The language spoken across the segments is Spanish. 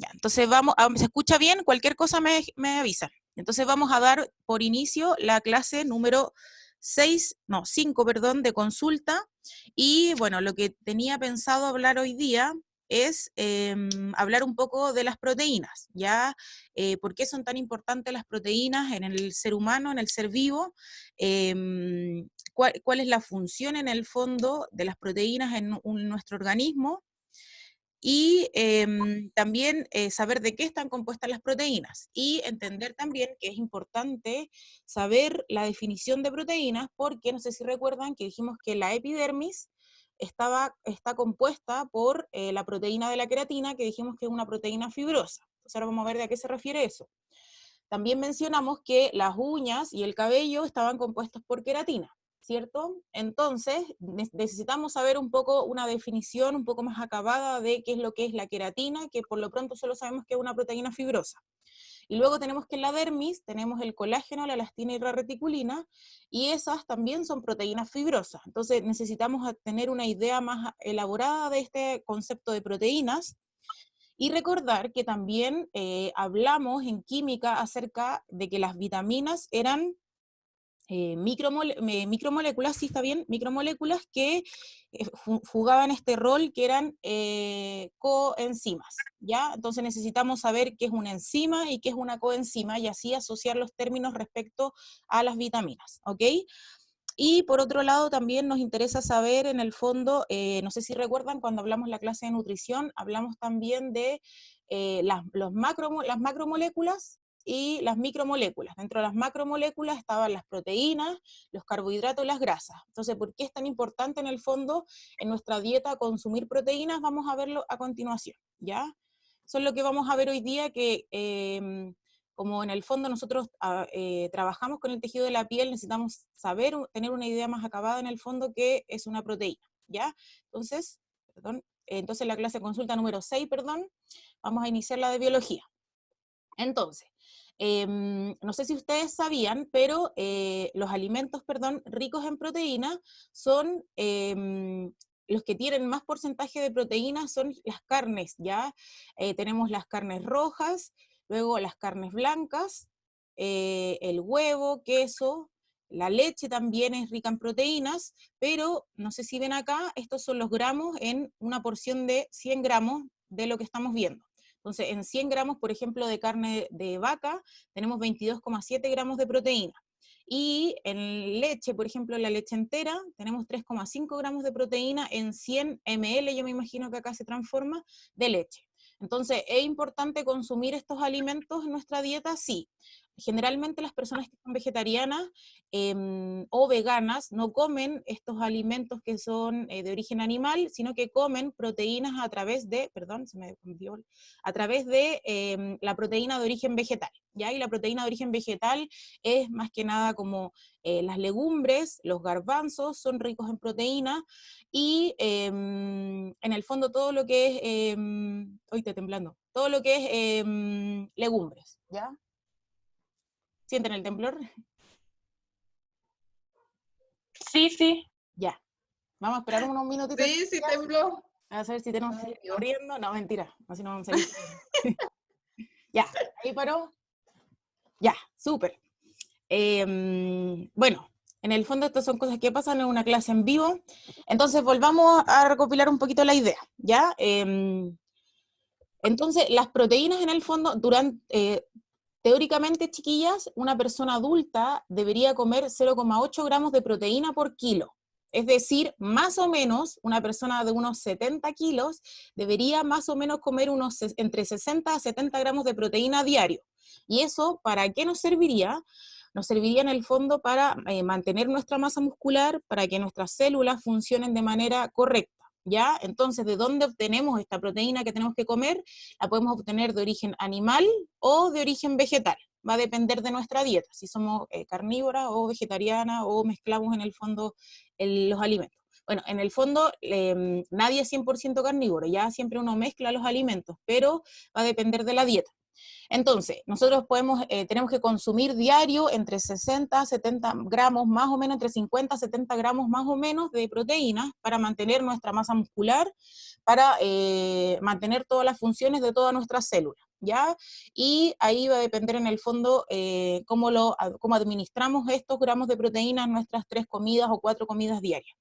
Ya, entonces vamos, ¿se escucha bien? Cualquier cosa me avisa. Entonces vamos a dar por inicio la clase número 5, perdón, de consulta. Y bueno, lo que tenía pensado hablar hoy día es hablar un poco de las proteínas, ¿ya? ¿Por qué son tan importantes las proteínas en el ser humano, en el ser vivo? ¿Cuál es la función en el fondo de las proteínas en nuestro organismo? Y también saber de qué están compuestas las proteínas y entender también que es importante saber la definición de proteínas porque no sé si recuerdan que dijimos que la epidermis está compuesta por la proteína de la queratina, que dijimos que es una proteína fibrosa. Entonces ahora vamos a ver de a qué se refiere eso. También mencionamos que las uñas y el cabello estaban compuestos por queratina, ¿cierto? Entonces, necesitamos saber un poco, una definición un poco más acabada de qué es lo que es la queratina, que por lo pronto solo sabemos que es una proteína fibrosa. Y luego tenemos que en la dermis tenemos el colágeno, la elastina y la reticulina, y esas también son proteínas fibrosas. Entonces necesitamos tener una idea más elaborada de este concepto de proteínas, y recordar que también hablamos en química acerca de que las vitaminas eran micromoléculas, ¿sí está bien? Micromoléculas que jugaban este rol que eran coenzimas, ¿ya? Entonces necesitamos saber qué es una enzima y qué es una coenzima y así asociar los términos respecto a las vitaminas, ¿ok? Y por otro lado también nos interesa saber en el fondo, no sé si recuerdan cuando hablamos la clase de nutrición, hablamos también de las macromoléculas y las micromoléculas. Dentro de las macromoléculas estaban las proteínas, los carbohidratos y las grasas. Entonces, ¿por qué es tan importante en el fondo en nuestra dieta consumir proteínas? Vamos a verlo a continuación, ¿ya? Eso es lo que vamos a ver hoy día, que como en el fondo nosotros trabajamos con el tejido de la piel, necesitamos saber, tener una idea más acabada en el fondo que es una proteína, ¿ya? Entonces, entonces la clase de consulta número 6, vamos a iniciar la de biología. Entonces, no sé si ustedes sabían, pero los alimentos, ricos en proteína son los que tienen más porcentaje de proteínas son las carnes, ¿ya? Tenemos las carnes rojas, luego las carnes blancas, el huevo, queso, la leche también es rica en proteínas, pero no sé si ven acá, estos son los gramos en una porción de 100 gramos de lo que estamos viendo. Entonces, en 100 gramos, por ejemplo, de carne de vaca, tenemos 22,7 gramos de proteína. Y en leche, por ejemplo, en la leche entera, tenemos 3,5 gramos de proteína en 100 ml, yo me imagino que acá se transforma, de leche. Entonces, ¿es importante consumir estos alimentos en nuestra dieta? Sí. Generalmente las personas que son vegetarianas o veganas no comen estos alimentos que son de origen animal, sino que comen proteínas a través de, a través de la proteína de origen vegetal, ¿ya? Y la proteína de origen vegetal es más que nada como las legumbres, los garbanzos son ricos en proteína, y en el fondo todo lo que es, hoy estoy temblando, todo lo que es legumbres, ¿ya? ¿Sienten el temblor? Sí, sí. Ya. Vamos a esperar unos minutitos. Sí, sí tembló. A ver si tenemos que ir corriendo. No, mentira. Así no vamos a salir. Ya, ahí paró. Ya, súper. Bueno, en el fondo estas son cosas que pasan en una clase en vivo. Entonces volvamos a recopilar un poquito la idea, ¿ya? Entonces, las proteínas en el fondo, teóricamente, chiquillas, una persona adulta debería comer 0,8 gramos de proteína por kilo. Es decir, más o menos, una persona de unos 70 kilos debería más o menos comer entre 60 a 70 gramos de proteína diario. ¿Y eso para qué nos serviría? Nos serviría en el fondo para mantener nuestra masa muscular, para que nuestras células funcionen de manera correcta, ¿ya? Entonces, ¿de dónde obtenemos esta proteína que tenemos que comer? La podemos obtener de origen animal o de origen vegetal. Va a depender de nuestra dieta, si somos carnívoras o vegetarianas o mezclamos en el fondo los alimentos. Bueno, en el fondo nadie es 100% carnívoro, ya siempre uno mezcla los alimentos, pero va a depender de la dieta. Entonces, nosotros tenemos que consumir diario entre 60 a 70 gramos, más o menos entre 50 a 70 gramos más o menos de proteínas para mantener nuestra masa muscular, para mantener todas las funciones de todas nuestras células, ¿ya? Y ahí va a depender en el fondo cómo administramos estos gramos de proteína en nuestras 3 comidas o 4 comidas diarias.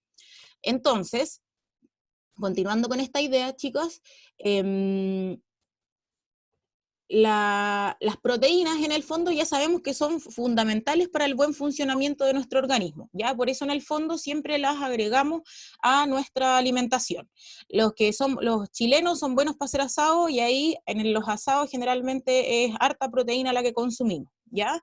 Entonces, continuando con esta idea, chicos, las proteínas en el fondo ya sabemos que son fundamentales para el buen funcionamiento de nuestro organismo, ¿ya? Por eso en el fondo siempre las agregamos a nuestra alimentación. Los chilenos son buenos para hacer asado y ahí en los asados generalmente es harta proteína la que consumimos, ¿ya?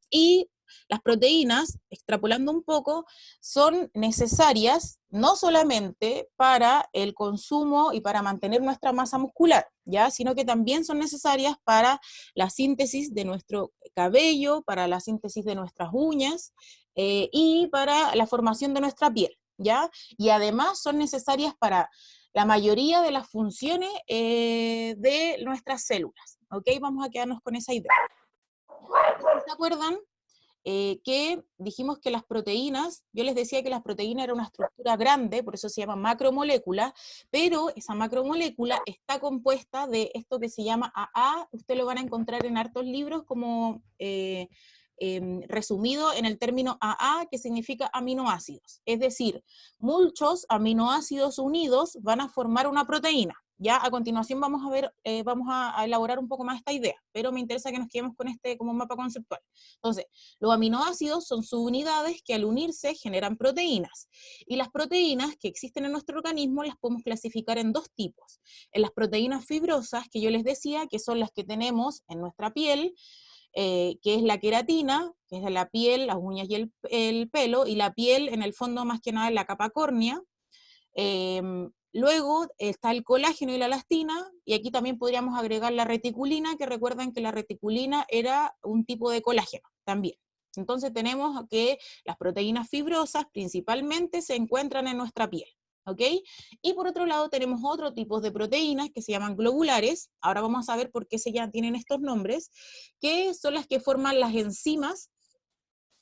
Y las proteínas, extrapolando un poco, son necesarias no solamente para el consumo y para mantener nuestra masa muscular, ¿ya? Sino que también son necesarias para la síntesis de nuestro cabello, para la síntesis de nuestras uñas y para la formación de nuestra piel, ¿ya? Y además son necesarias para la mayoría de las funciones de nuestras células, ¿ok? Vamos a quedarnos con esa idea. ¿Se acuerdan? Que dijimos que las proteínas, yo les decía que las proteínas era una estructura grande, por eso se llama macromolécula, pero esa macromolécula está compuesta de esto que se llama AA, usted lo van a encontrar en hartos libros como resumido en el término AA, que significa aminoácidos, es decir, muchos aminoácidos unidos van a formar una proteína. Ya a continuación vamos a ver, vamos a elaborar un poco más esta idea, pero me interesa que nos quedemos con este como un mapa conceptual. Entonces, los aminoácidos son subunidades que al unirse generan proteínas. Y las proteínas que existen en nuestro organismo las podemos clasificar en 2 tipos. En las proteínas fibrosas, que yo les decía, que son las que tenemos en nuestra piel, que es la queratina, que es de la piel, las uñas y el pelo, y la piel en el fondo más que nada en la capa córnea. Luego está el colágeno y la elastina, y aquí también podríamos agregar la reticulina, que recuerden que la reticulina era un tipo de colágeno también. Entonces tenemos que las proteínas fibrosas principalmente se encuentran en nuestra piel, ¿ok? Y por otro lado tenemos otro tipo de proteínas que se llaman globulares, ahora vamos a ver por qué tienen estos nombres, que son las que forman las enzimas,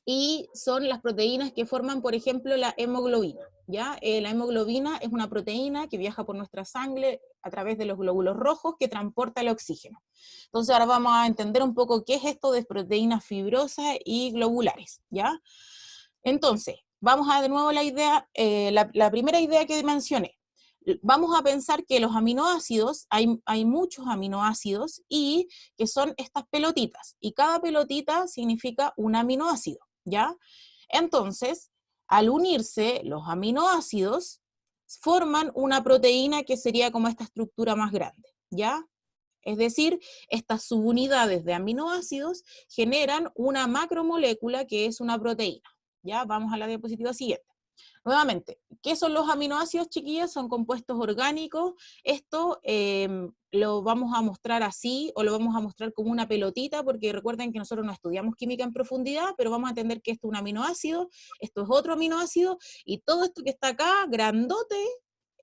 y son las proteínas que forman, por ejemplo, la hemoglobina, ¿ya? La hemoglobina es una proteína que viaja por nuestra sangre a través de los glóbulos rojos que transporta el oxígeno. Entonces ahora vamos a entender un poco qué es esto de proteínas fibrosas y globulares, ¿ya? Entonces, vamos a de nuevo la idea, la primera idea que mencioné. Vamos a pensar que los aminoácidos, hay muchos aminoácidos y que son estas pelotitas, y cada pelotita significa un aminoácido, ¿ya? Entonces, al unirse los aminoácidos, forman una proteína que sería como esta estructura más grande, ¿ya? Es decir, estas subunidades de aminoácidos generan una macromolécula que es una proteína, ¿ya? Vamos a la diapositiva siguiente. Nuevamente, ¿qué son los aminoácidos, chiquillas? Son compuestos orgánicos. Esto lo vamos a mostrar así, o lo vamos a mostrar como una pelotita, porque recuerden que nosotros no estudiamos química en profundidad, pero vamos a entender que esto es un aminoácido, esto es otro aminoácido, y todo esto que está acá, grandote,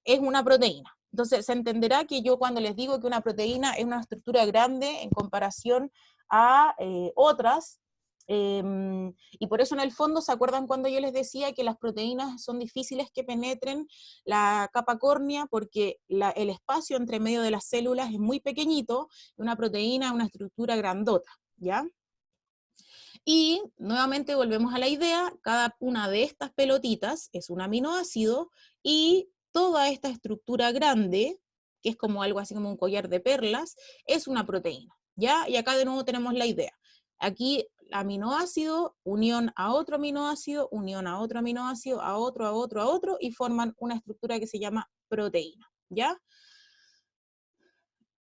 es una proteína. Entonces, se entenderá que yo cuando les digo que una proteína es una estructura grande en comparación a otras, y por eso en el fondo, ¿se acuerdan cuando yo les decía que las proteínas son difíciles que penetren la capa córnea porque el espacio entre medio de las células es muy pequeñito, una proteína es una estructura grandota, ¿ya? Y nuevamente volvemos a la idea, cada una de estas pelotitas es un aminoácido y toda esta estructura grande, que es como algo así como un collar de perlas, es una proteína, ¿ya? Y acá de nuevo tenemos la idea. Aquí aminoácido, unión a otro aminoácido, unión a otro aminoácido, a otro, a otro, a otro, y forman una estructura que se llama proteína, ¿ya?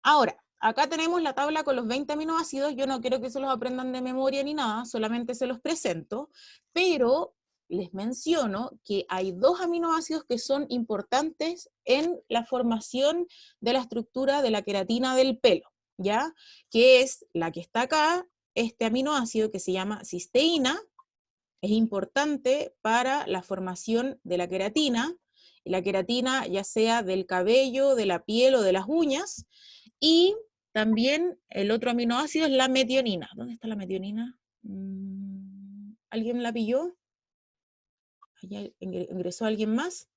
Ahora, acá tenemos la tabla con los 20 aminoácidos, yo no quiero que se los aprendan de memoria ni nada, solamente se los presento, pero les menciono que hay 2 aminoácidos que son importantes en la formación de la estructura de la queratina del pelo, ¿ya? Que es la que está acá, este aminoácido que se llama cisteína, es importante para la formación de la queratina ya sea del cabello, de la piel o de las uñas, y también el otro aminoácido es la metionina. ¿Dónde está la metionina? ¿Alguien la pilló? ¿Ingresó alguien más?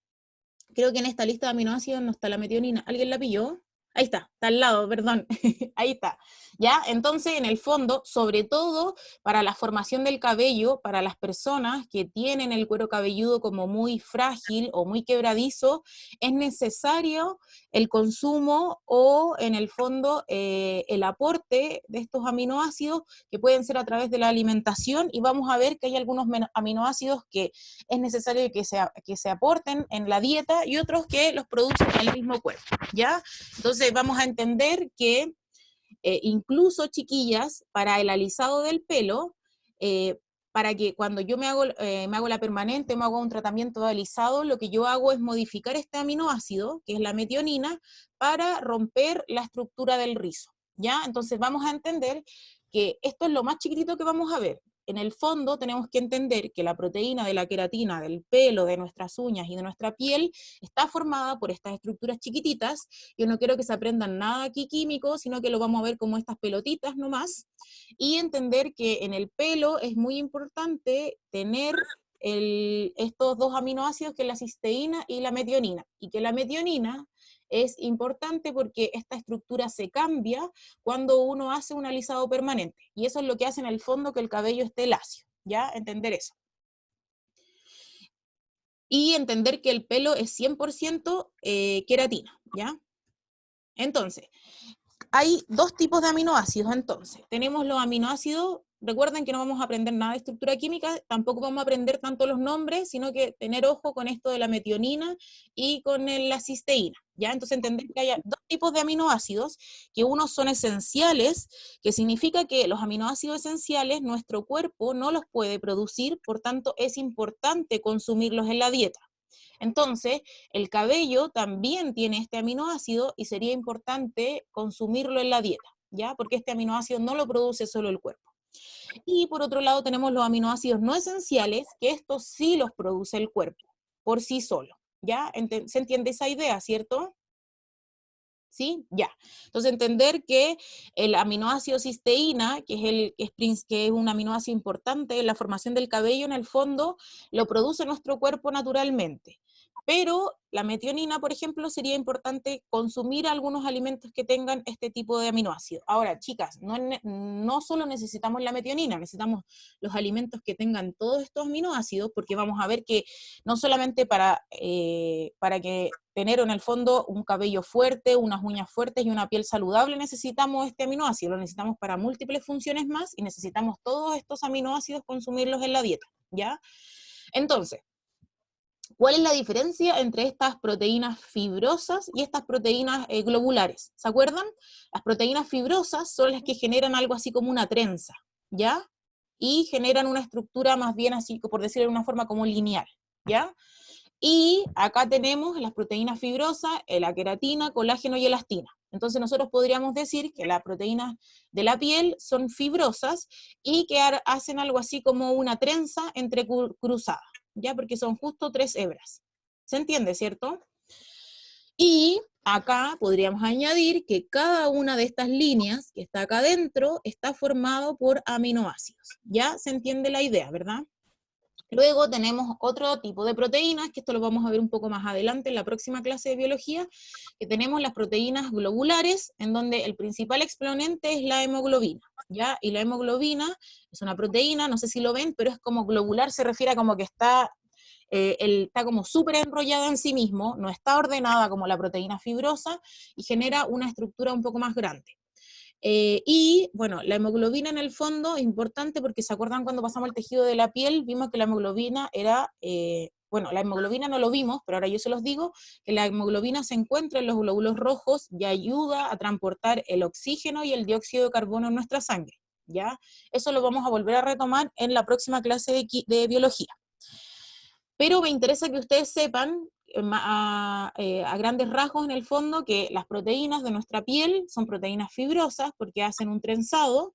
Creo que en esta lista de aminoácidos no está la metionina. ¿Alguien la pilló? Ahí está al lado, perdón. Ahí está. ¿Ya? Entonces, en el fondo, sobre todo para la formación del cabello, para las personas que tienen el cuero cabelludo como muy frágil o muy quebradizo, es necesario el consumo o, en el fondo, el aporte de estos aminoácidos que pueden ser a través de la alimentación, y vamos a ver que hay algunos aminoácidos que es necesario que se aporten en la dieta y otros que los producen en el mismo cuerpo, ¿ya? Entonces vamos a entender que incluso, chiquillas, para el alisado del pelo, para que cuando yo me hago la permanente, me hago un tratamiento de alisado, lo que yo hago es modificar este aminoácido, que es la metionina, para romper la estructura del rizo, ¿ya? Entonces vamos a entender que esto es lo más chiquitito que vamos a ver. En el fondo tenemos que entender que la proteína de la queratina del pelo, de nuestras uñas y de nuestra piel está formada por estas estructuras chiquititas. Yo no quiero que se aprendan nada aquí químico, sino que lo vamos a ver como estas pelotitas nomás, y entender que en el pelo es muy importante tener estos dos aminoácidos, que es la cisteína y la metionina, y que la metionina es importante porque esta estructura se cambia cuando uno hace un alisado permanente, y eso es lo que hace en el fondo que el cabello esté lacio, ¿ya? Entender eso. Y entender que el pelo es 100% queratina, ¿ya? Entonces, hay dos tipos de aminoácidos, entonces. Tenemos los aminoácidos, recuerden que no vamos a aprender nada de estructura química, tampoco vamos a aprender tanto los nombres, sino que tener ojo con esto de la metionina y con la cisteína, ¿ya? Entonces entender que hay dos tipos de aminoácidos, que unos son esenciales, que significa que los aminoácidos esenciales nuestro cuerpo no los puede producir, por tanto es importante consumirlos en la dieta. Entonces, el cabello también tiene este aminoácido y sería importante consumirlo en la dieta, ¿ya? Porque este aminoácido no lo produce solo el cuerpo. Y por otro lado tenemos los aminoácidos no esenciales, que estos sí los produce el cuerpo, por sí solo, ¿ya? ¿Se entiende esa idea, cierto? ¿Sí? Ya. Entonces, entender que el aminoácido cisteína, que es un aminoácido importante en la formación del cabello, en el fondo, lo produce nuestro cuerpo naturalmente. Pero la metionina, por ejemplo, sería importante consumir algunos alimentos que tengan este tipo de aminoácidos. Ahora, chicas, no solo necesitamos la metionina, necesitamos los alimentos que tengan todos estos aminoácidos, porque vamos a ver que no solamente para que tener en el fondo un cabello fuerte, unas uñas fuertes y una piel saludable necesitamos este aminoácido, lo necesitamos para múltiples funciones más y necesitamos todos estos aminoácidos consumirlos en la dieta, ¿ya? Entonces, ¿cuál es la diferencia entre estas proteínas fibrosas y estas proteínas globulares? ¿Se acuerdan? Las proteínas fibrosas son las que generan algo así como una trenza, ¿ya? Y generan una estructura más bien así, por decirlo de una forma, como lineal, ¿ya? Y acá tenemos las proteínas fibrosas, la queratina, colágeno y elastina. Entonces nosotros podríamos decir que las proteínas de la piel son fibrosas y que hacen algo así como una trenza entrecruzada, ¿ya? Porque son justo 3 hebras. ¿Se entiende, cierto? Y acá podríamos añadir que cada una de estas líneas que está acá adentro está formado por aminoácidos. ¿Ya? ¿Se entiende la idea, verdad? Luego tenemos otro tipo de proteínas, que esto lo vamos a ver un poco más adelante en la próxima clase de biología, que tenemos las proteínas globulares, en donde el principal exponente es la hemoglobina, ¿ya? Y la hemoglobina es una proteína, no sé si lo ven, pero es como globular, se refiere a como que está como súper enrollada en sí mismo, no está ordenada como la proteína fibrosa, y genera una estructura un poco más grande. Y bueno, la hemoglobina en el fondo es importante porque se acuerdan cuando pasamos el tejido de la piel, vimos que la hemoglobina era, bueno, la hemoglobina no lo vimos, pero ahora yo se los digo, que la hemoglobina se encuentra en los glóbulos rojos y ayuda a transportar el oxígeno y el dióxido de carbono en nuestra sangre, ¿ya? Eso lo vamos a volver a retomar en la próxima clase de biología. Pero me interesa que ustedes sepan a grandes rasgos en el fondo que las proteínas de nuestra piel son proteínas fibrosas porque hacen un trenzado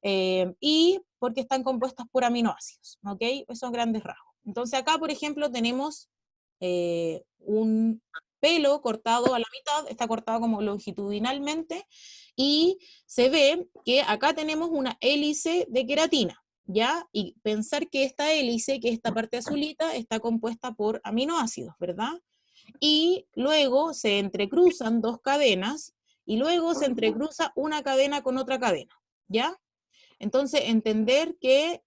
y porque están compuestas por aminoácidos, ¿ok? Esos son grandes rasgos. Entonces acá, por ejemplo, tenemos un pelo cortado a la mitad, está cortado como longitudinalmente, y se ve que acá tenemos una hélice de queratina, ¿ya? Y pensar que esta hélice, que esta parte azulita, está compuesta por aminoácidos, ¿verdad? y luego se entrecruzan dos cadenas, y luego se entrecruza una cadena con otra cadena, ¿ya? Entonces, entender que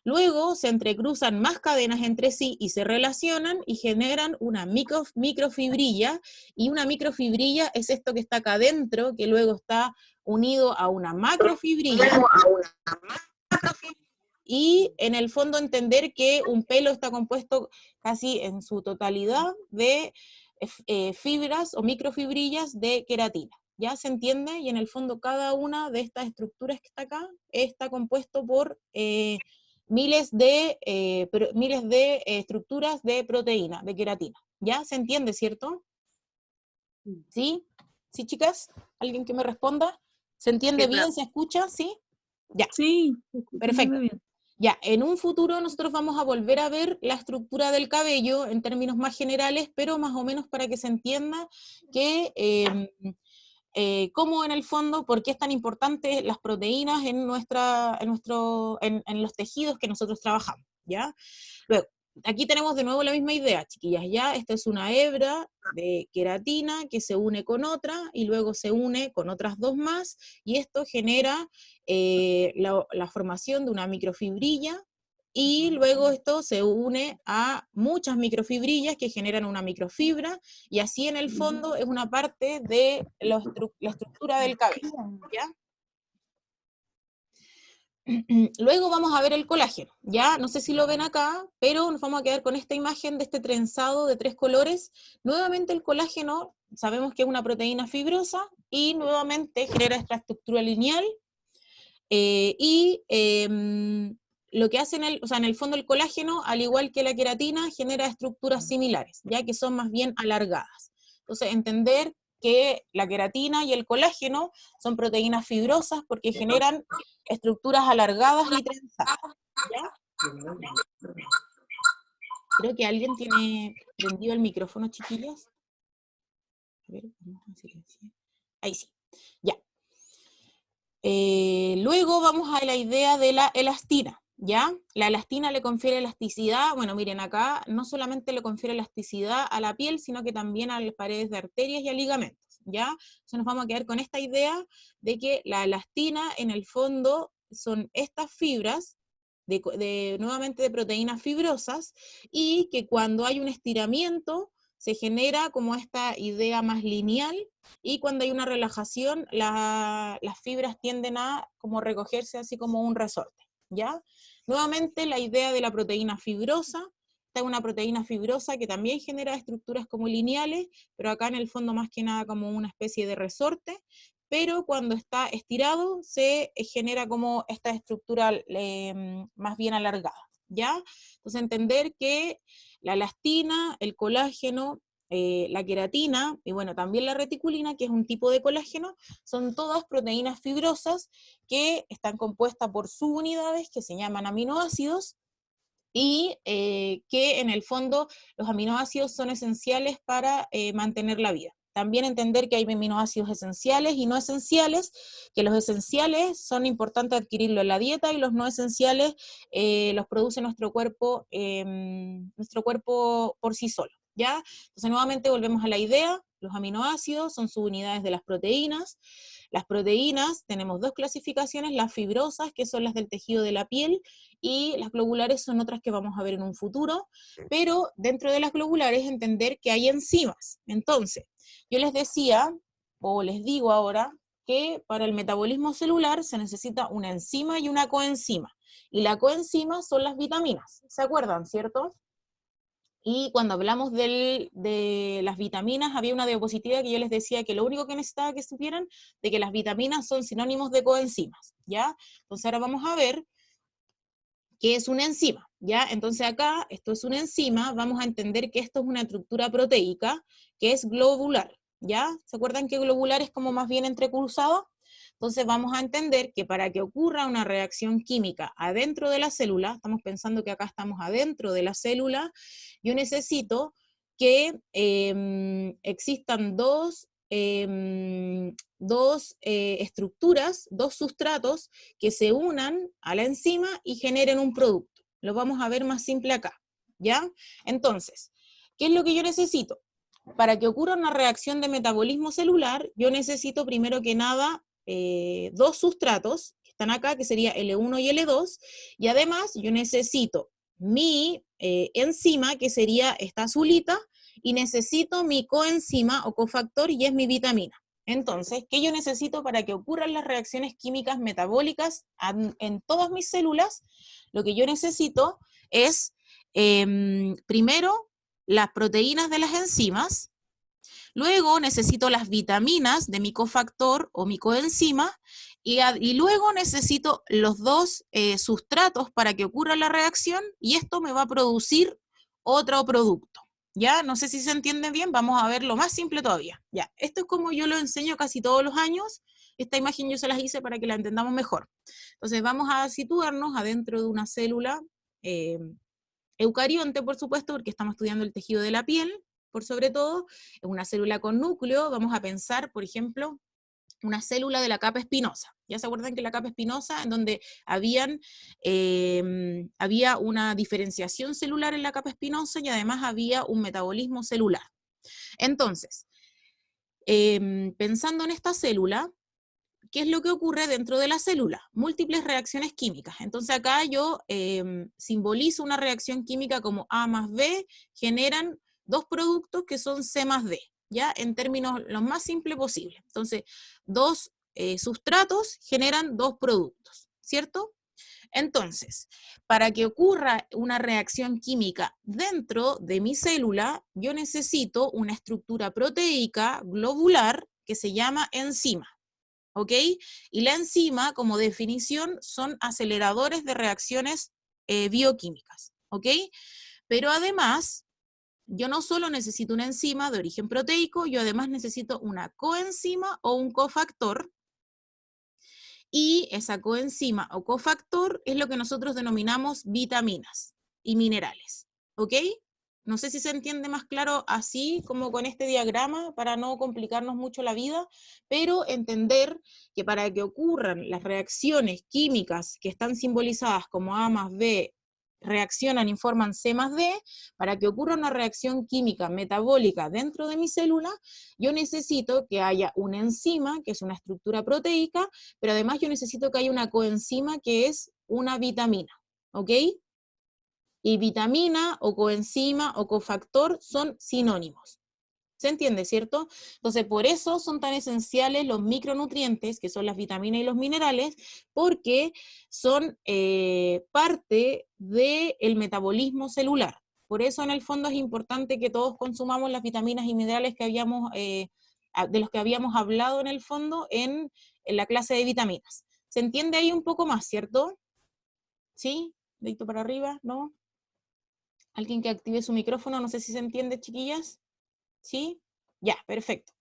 luego se entrecruzan más cadenas entre sí y se relacionan y generan una microfibrilla, y una microfibrilla es esto que está acá adentro, que luego está unido a una macrofibrilla, y en el fondo entender que un pelo está compuesto casi en su totalidad de fibras o microfibrillas de queratina. ¿Ya se entiende? Y en el fondo cada una de estas estructuras que está acá está compuesto por miles de estructuras de proteína, de queratina. ¿Ya se entiende, cierto? ¿Sí? ¿Sí, chicas? ¿Alguien que me responda? ¿Se entiende bien? ¿Se escucha? ¿Sí? Ya. Sí, Perfecto. bien. Ya, en un futuro nosotros vamos a volver a ver la estructura del cabello en términos más generales, pero más o menos para que se entienda que cómo en el fondo, por qué es tan importante las proteínas en los tejidos que nosotros trabajamos, ¿ya? Luego, aquí tenemos de nuevo la misma idea, chiquillas, ¿ya? Esta es una hebra de queratina que se une con otra, y luego se une con otras dos más, y esto genera la formación de una microfibrilla, y luego esto se une a muchas microfibrillas que generan una microfibra, y así en el fondo es una parte de la estructura del cabello, ¿ya? Luego vamos a ver el colágeno, ¿ya? No sé si lo ven acá, pero nos vamos a quedar con esta imagen de este trenzado de 3 colores. Nuevamente el colágeno, sabemos que es una proteína fibrosa, y nuevamente genera esta estructura lineal, lo que hace en el fondo el colágeno, al igual que la queratina, genera estructuras similares, ya que son más bien alargadas. Entonces, entender que la queratina y el colágeno son proteínas fibrosas porque generan estructuras alargadas y trenzadas, ¿ya? Creo que alguien tiene prendido el micrófono, chiquillas. A ver, vamos a silenciar. Ahí sí, ya. Luego vamos a la idea de la elastina, ¿ya? La elastina le confiere elasticidad, bueno, miren acá, no solamente le confiere elasticidad a la piel, sino que también a las paredes de arterias y a ligamentos, ¿ya? Entonces nos vamos a quedar con esta idea de que la elastina, en el fondo, son estas fibras, nuevamente de proteínas fibrosas, y que cuando hay un estiramiento, se genera como esta idea más lineal, y cuando hay una relajación, las fibras tienden a como recogerse así como un resorte, ¿ya? Nuevamente la idea de la proteína fibrosa, esta es una proteína fibrosa que también genera estructuras como lineales, pero acá en el fondo más que nada como una especie de resorte, pero cuando está estirado se genera como esta estructura más bien alargada, ¿ya? Entonces entender que la elastina, el colágeno, la queratina, y bueno, también la reticulina, que es un tipo de colágeno, son todas proteínas fibrosas que están compuestas por subunidades que se llaman aminoácidos, y que en el fondo los aminoácidos son esenciales para mantener la vida. También entender que hay aminoácidos esenciales y no esenciales, que los esenciales son importantes adquirirlo en la dieta, y los no esenciales los produce nuestro cuerpo por sí solo, ¿ya? Entonces nuevamente volvemos a la idea, los aminoácidos son subunidades de las proteínas. Las proteínas tenemos dos clasificaciones, las fibrosas, que son las del tejido de la piel, y las globulares son otras que vamos a ver en un futuro, pero dentro de las globulares entender que hay enzimas. Entonces, yo les decía, o les digo ahora, que para el metabolismo celular se necesita una enzima y una coenzima, y la coenzima son las vitaminas, ¿se acuerdan, cierto? Y cuando hablamos de las vitaminas, había una diapositiva que yo les decía que lo único que necesitaba que supieran, de que las vitaminas son sinónimos de coenzimas, ¿ya? Entonces ahora vamos a ver qué es una enzima, ¿ya? Entonces acá, esto es una enzima, vamos a entender que esto es una estructura proteica, que es globular, ¿ya? ¿Se acuerdan que globular es como más bien entrecruzado? Entonces vamos a entender que para que ocurra una reacción química adentro de la célula, estamos pensando que acá estamos adentro de la célula, yo necesito que existan dos estructuras, dos sustratos que se unan a la enzima y generen un producto. Lo vamos a ver más simple acá, ¿ya? Entonces, ¿Qué es lo que yo necesito? Para que ocurra una reacción de metabolismo celular, yo necesito primero que nada dos sustratos, que están acá, que sería L1 y L2, y además yo necesito mi enzima, que sería esta azulita, y necesito mi coenzima o cofactor, y es mi vitamina. Entonces, ¿qué yo necesito para que ocurran las reacciones químicas metabólicas en todas mis células? Lo que yo necesito es, primero, las proteínas de las enzimas, luego necesito las vitaminas de mi cofactor o mi coenzima, y luego necesito los dos sustratos para que ocurra la reacción, y esto me va a producir otro producto. ¿Ya? No sé si se entiende bien, vamos a ver lo más simple todavía. Ya, esto es como yo lo enseño casi todos los años. Esta imagen yo se las hice para que la entendamos mejor. Entonces vamos a situarnos adentro de una célula eucarionte, por supuesto, porque estamos estudiando el tejido de la piel, por sobre todo, es una célula con núcleo. Vamos a pensar, por ejemplo, una célula de la capa espinosa. ¿Ya se acuerdan que la capa espinosa, en donde había una diferenciación celular en la capa espinosa y además había un metabolismo celular? Entonces, pensando en esta célula, ¿qué es lo que ocurre dentro de la célula? Múltiples reacciones químicas. Entonces acá yo simbolizo una reacción química como A más B, generan dos productos que son C más D, ¿ya? En términos lo más simple posible. Entonces, dos sustratos generan dos productos, ¿cierto? Entonces, para que ocurra una reacción química dentro de mi célula, yo necesito una estructura proteica globular que se llama enzima. ¿Ok? Y la enzima, como definición, son aceleradores de reacciones bioquímicas. ¿Ok? Pero además, yo no solo necesito una enzima de origen proteico, yo además necesito una coenzima o un cofactor, y esa coenzima o cofactor es lo que nosotros denominamos vitaminas y minerales. ¿Ok? No sé si se entiende más claro así como con este diagrama para no complicarnos mucho la vida, pero entender que para que ocurran las reacciones químicas que están simbolizadas como A más B, reaccionan y forman C más D, para que ocurra una reacción química metabólica dentro de mi célula, yo necesito que haya una enzima, que es una estructura proteica, pero además yo necesito que haya una coenzima, que es una vitamina. ¿Ok? Y vitamina o coenzima o cofactor son sinónimos. ¿Se entiende, cierto? Entonces, por eso son tan esenciales los micronutrientes, que son las vitaminas y los minerales, porque son parte del metabolismo celular. Por eso, en el fondo, es importante que todos consumamos las vitaminas y minerales que de los que habíamos hablado en el fondo en la clase de vitaminas. ¿Se entiende ahí un poco más, cierto? ¿Sí? Dedito para arriba, ¿no? Alguien que active su micrófono, no sé si se entiende, chiquillas. ¿Sí? Ya, perfecto.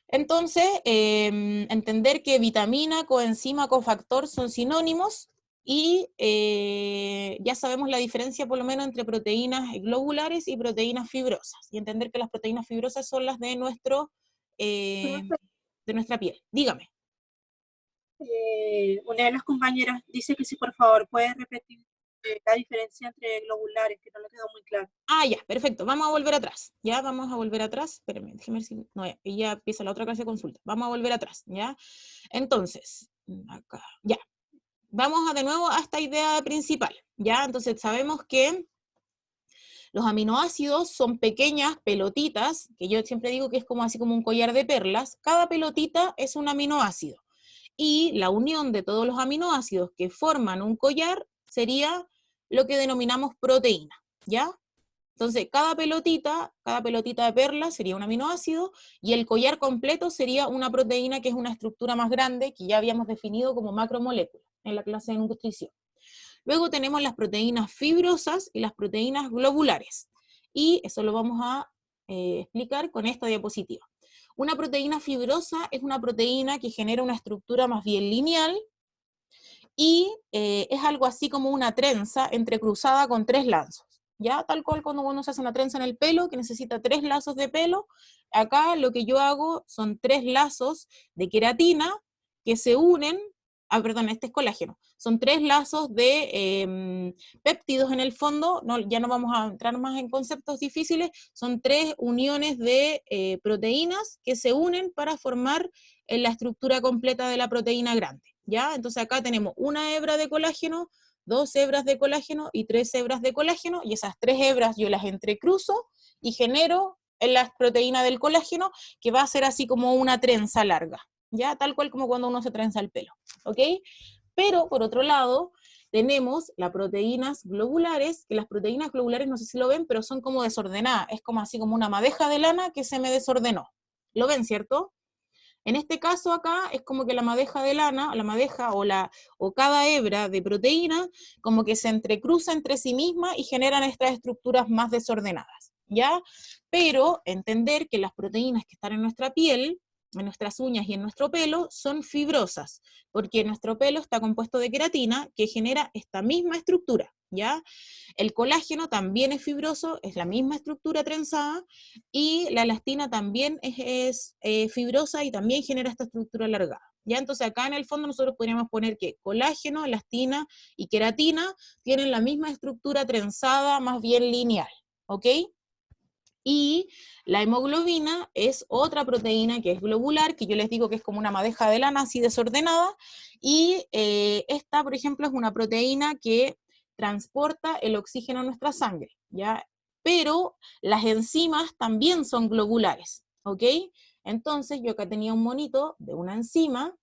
Entonces, entender que vitamina, coenzima, cofactor son sinónimos, y ya sabemos la diferencia por lo menos entre proteínas globulares y proteínas fibrosas, y entender que las proteínas fibrosas son las de de nuestra piel. Dígame. Una de las compañeras dice que si por favor puedes repetir la diferencia entre globulares, que no le quedó muy claro. Ah, ya, perfecto. Vamos a volver atrás. Ya, vamos a volver atrás. Espérenme, déjeme ver si... No, ya empieza la otra clase de consulta. Vamos a volver atrás, ¿ya? Entonces, acá, ya. Vamos de nuevo a esta idea principal, ¿ya? Entonces sabemos que los aminoácidos son pequeñas pelotitas, que yo siempre digo que es como así como un collar de perlas. Cada pelotita es un aminoácido. Y la unión de todos los aminoácidos que forman un collar sería lo que denominamos proteína, ¿ya? Entonces, cada pelotita de perla sería un aminoácido, y el collar completo sería una proteína, que es una estructura más grande que ya habíamos definido como macromolécula en la clase de nutrición. Luego tenemos las proteínas fibrosas y las proteínas globulares, y eso lo vamos a explicar con esta diapositiva. Una proteína fibrosa es una proteína que genera una estructura más bien lineal, y es algo así como una trenza entrecruzada con tres lazos. ¿Ya? Tal cual cuando uno se hace una trenza en el pelo, que necesita tres lazos de pelo, acá lo que yo hago son tres lazos de queratina que se unen perdón, este es colágeno. Son 3 lazos de péptidos en el fondo, ya no vamos a entrar más en conceptos difíciles, son 3 uniones de proteínas que se unen para formar la estructura completa de la proteína grande, ¿ya? Entonces acá tenemos una hebra de colágeno, 2 hebras de colágeno y 3 hebras de colágeno, y esas 3 hebras yo las entrecruzo y genero en la proteína del colágeno, que va a ser así como una trenza larga, ¿ya? Tal cual como cuando uno se trenza el pelo, ¿ok? Pero, por otro lado, tenemos las proteínas globulares, que las proteínas globulares, no sé si lo ven, pero son como desordenadas, es como así como una madeja de lana que se me desordenó. ¿Lo ven, cierto? En este caso acá es como que la madeja de lana, la madeja o cada hebra de proteína, como que se entrecruza entre sí misma y generan estas estructuras más desordenadas, ¿ya? Pero entender que las proteínas que están en nuestra piel, en nuestras uñas y en nuestro pelo, son fibrosas, porque nuestro pelo está compuesto de queratina que genera esta misma estructura, ¿ya? El colágeno también es fibroso, es la misma estructura trenzada, y la elastina también es fibrosa y también genera esta estructura alargada. ¿Ya? Entonces acá en el fondo nosotros podríamos poner que colágeno, elastina y queratina tienen la misma estructura trenzada, más bien lineal, ¿ok? Y la hemoglobina es otra proteína que es globular, que yo les digo que es como una madeja de lana así desordenada, y esta, por ejemplo, es una proteína que transporta el oxígeno a nuestra sangre, ¿ya? Pero las enzimas también son globulares, ¿ok? Entonces yo acá tenía un monito de una enzima,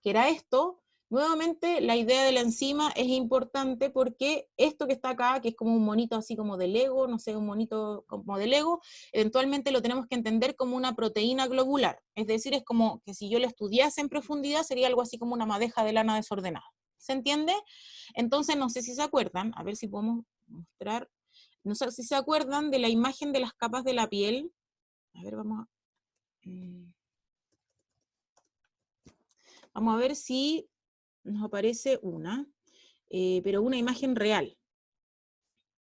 que era esto. Nuevamente, la idea de la enzima es importante porque esto que está acá, que es como un monito así como de Lego, no sé, un monito como de Lego, eventualmente lo tenemos que entender como una proteína globular. Es decir, es como que si yo lo estudiase en profundidad, sería algo así como una madeja de lana desordenada. ¿Se entiende? Entonces, no sé si se acuerdan, a ver si podemos mostrar, no sé si se acuerdan de la imagen de las capas de la piel. A ver, vamos a ver si nos aparece una, pero una imagen real.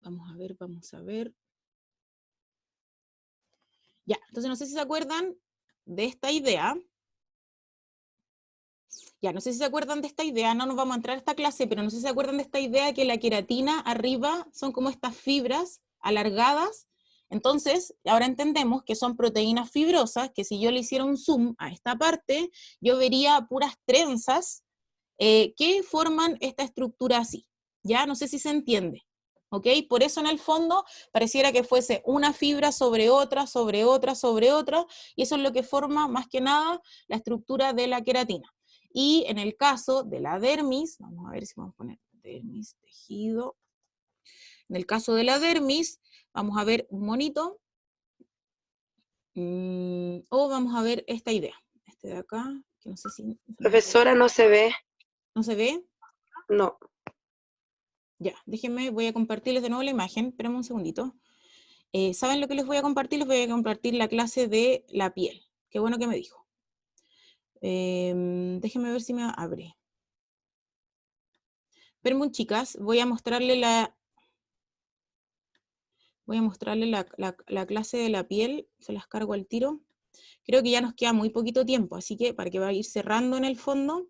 Vamos a ver, vamos a ver. Ya, entonces no sé si se acuerdan de esta idea. Ya, no sé si se acuerdan de esta idea, no nos vamos a entrar a esta clase, pero no sé si se acuerdan de esta idea que la queratina arriba son como estas fibras alargadas. Entonces, ahora entendemos que son proteínas fibrosas, que si yo le hiciera un zoom a esta parte, yo vería puras trenzas que forman esta estructura así. Ya, no sé si se entiende. ¿Ok? Por eso en el fondo pareciera que fuese una fibra sobre otra, sobre otra, sobre otra, y eso es lo que forma más que nada la estructura de la queratina. Y en el caso de la dermis, vamos a ver si vamos a poner dermis, tejido. En el caso de la dermis, vamos a ver un monito, o vamos a ver esta idea. Este de acá, que no sé si... Profesora, no se ve. ¿No se ve? No. Ya, déjenme, voy a compartirles de nuevo la imagen, espérenme un segundito. ¿Saben lo que les voy a compartir? Les voy a compartir la clase de la piel. Qué bueno que me dijo. Déjenme ver si me abre. Espérenme, chicas, voy a mostrarle la clase de la piel, se las cargo al tiro. Creo que ya nos queda muy poquito tiempo, así que para que va a ir cerrando en el fondo,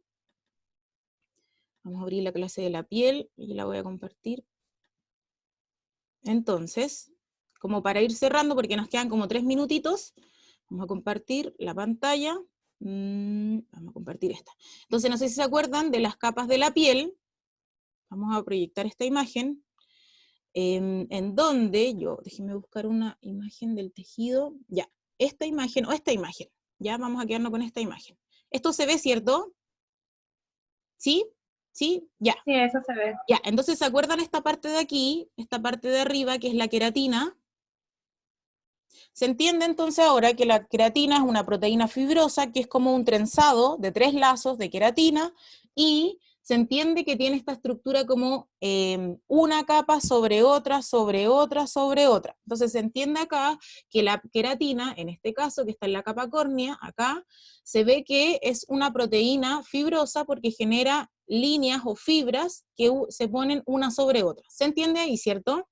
vamos a abrir la clase de la piel y la voy a compartir. Entonces, como para ir cerrando, porque nos quedan como 3 minutitos, vamos a compartir la pantalla. Vamos a compartir esta. Entonces, no sé si se acuerdan de las capas de la piel. Vamos a proyectar esta imagen. En donde déjenme buscar una imagen del tejido. Ya, esta imagen, o esta imagen. Ya, vamos a quedarnos con esta imagen. ¿Esto se ve, cierto? ¿Sí? ¿Sí? Ya. Sí, eso se ve. Ya, entonces, ¿se acuerdan esta parte de aquí? Esta parte de arriba, que es la queratina. Se entiende entonces ahora que la queratina es una proteína fibrosa que es como un trenzado de 3 lazos de queratina, y se entiende que tiene esta estructura como una capa sobre otra, sobre otra, sobre otra. Entonces se entiende acá que la queratina, en este caso que está en la capa córnea, acá, se ve que es una proteína fibrosa porque genera líneas o fibras que se ponen una sobre otra. ¿Se entiende ahí, cierto?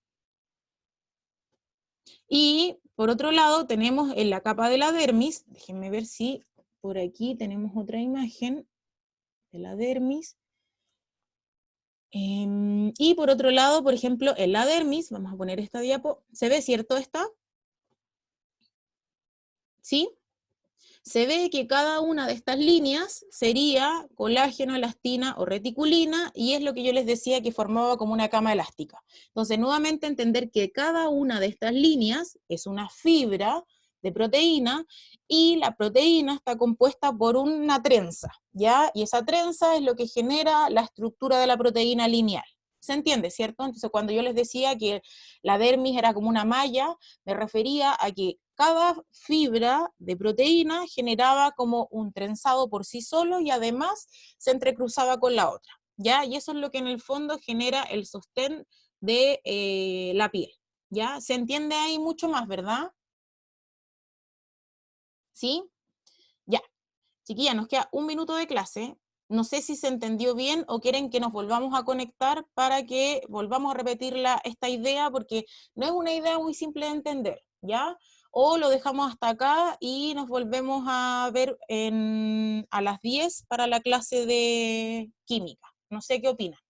Y por otro lado tenemos en la capa de la dermis, déjenme ver si por aquí tenemos otra imagen. de la dermis. Y por otro lado, por ejemplo, en la dermis, vamos a poner esta diapo, ¿se ve, cierto, esta? ¿Sí? Se ve que cada una de estas líneas sería colágeno, elastina o reticulina, y es lo que yo les decía que formaba como una cama elástica. Entonces, nuevamente entender que cada una de estas líneas es una fibra de proteína, y la proteína está compuesta por una trenza, ¿ya? Y esa trenza es lo que genera la estructura de la proteína lineal. ¿Se entiende, cierto? Entonces, cuando yo les decía que la dermis era como una malla, me refería a que cada fibra de proteína generaba como un trenzado por sí solo y además se entrecruzaba con la otra, ¿ya? Y eso es lo que en el fondo genera el sostén de la piel, ¿ya? ¿Se entiende ahí mucho más, verdad? ¿Sí? Ya. Chiquilla, nos queda un minuto de clase. No sé si se entendió bien o quieren que nos volvamos a conectar para que volvamos a repetir esta idea, porque no es una idea muy simple de entender, ¿ya? O lo dejamos hasta acá y nos volvemos a ver a las 10 para la clase de química. No sé qué opinan.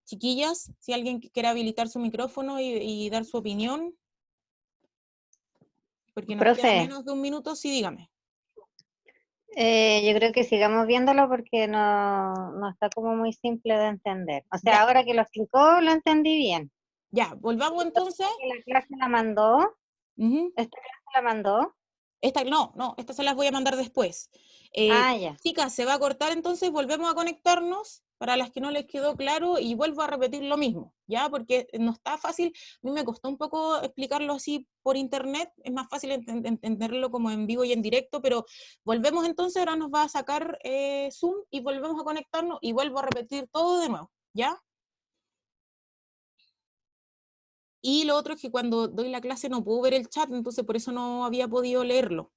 Chiquillas, si alguien quiere habilitar su micrófono y dar su opinión, porque nos queda Profe, menos de un minuto, sí, dígame. yo creo que sigamos viéndolo porque no está como muy simple de entender. O sea, Ya. ahora que lo explicó, lo entendí bien. Ya, volvamos entonces. Que la clase la mandó, Ujú. esta clase la mandó. Estas se las voy a mandar después. Ya. Chicas, se va a cortar, entonces volvemos a conectarnos para las que no les quedó claro y vuelvo a repetir lo mismo, ¿ya? Porque no está fácil, a mí me costó un poco explicarlo así por internet, es más fácil entenderlo como en vivo y en directo, pero volvemos entonces, ahora nos va a sacar Zoom y volvemos a conectarnos y vuelvo a repetir todo de nuevo, ¿ya? Y lo otro es que cuando doy la clase no puedo ver el chat, entonces por eso no había podido leerlo.